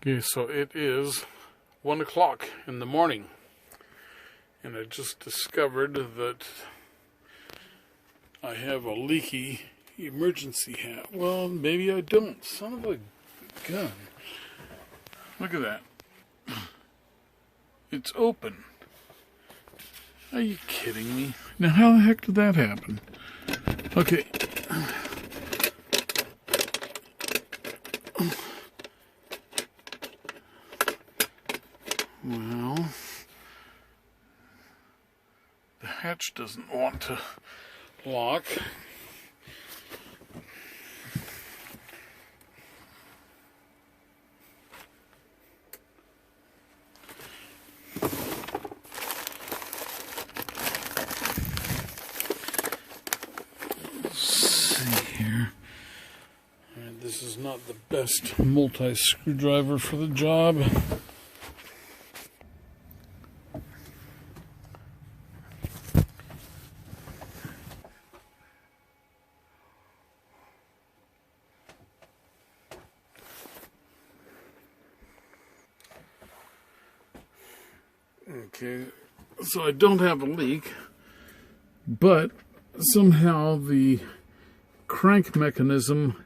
Okay, so it is 1 o'clock in the morning, and I just discovered that I have a leaky emergency hat. Well, maybe I don't. Son of a gun. Look at that. It's open. Are you kidding me? Now, how the heck did that happen? Okay. Well, the hatch doesn't want to lock. Let's see here. All right, this is not the best multi-screwdriver for the job. Okay, so I don't have a leak, but somehow the crank mechanism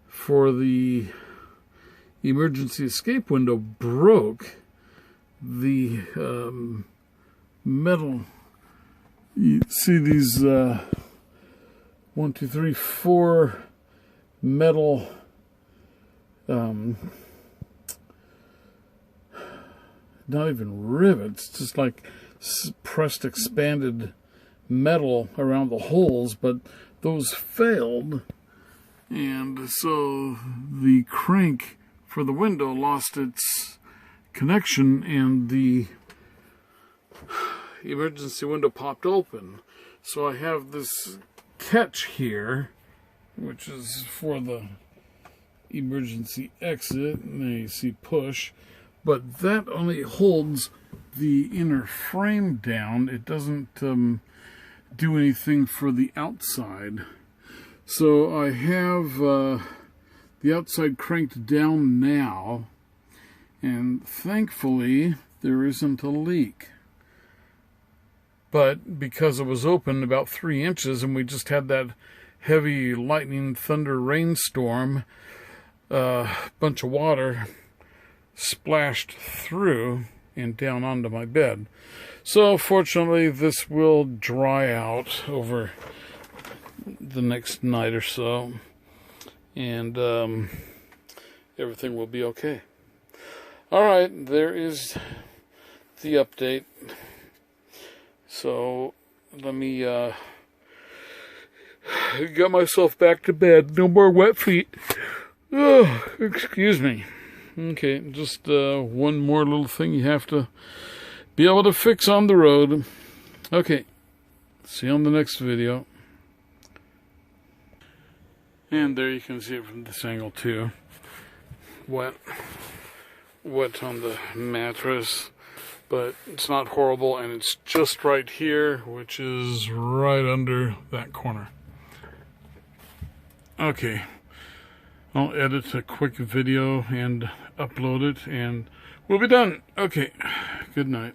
for the emergency escape window broke. The metal, you see these 1, 2, 3, 4 metal not even rivets, just like pressed expanded metal around the holes, but those failed, and so the crank for the window lost its connection and the emergency window popped open. So I have this catch here, which is for the emergency exit, and there you see push. But that only holds the inner frame down. It doesn't do anything for the outside. So I have the outside cranked down now, and thankfully there isn't a leak. But because it was open about 3 inches and we just had that heavy lightning, thunder, rainstorm, bunch of water splashed through and down onto my bed. So fortunately this will dry out over the next night or so, and everything will be okay. Alright, there is the update. So let me get myself back to bed. No more wet feet. Oh, excuse me. Okay, just one more little thing you have to be able to fix on the road. Okay, see you on the next video. And there you can see it from this angle too. Wet on the mattress, but it's not horrible, and it's just right here, which is right under that corner. Okay. I'll edit a quick video and upload it, and we'll be done. Okay, good night.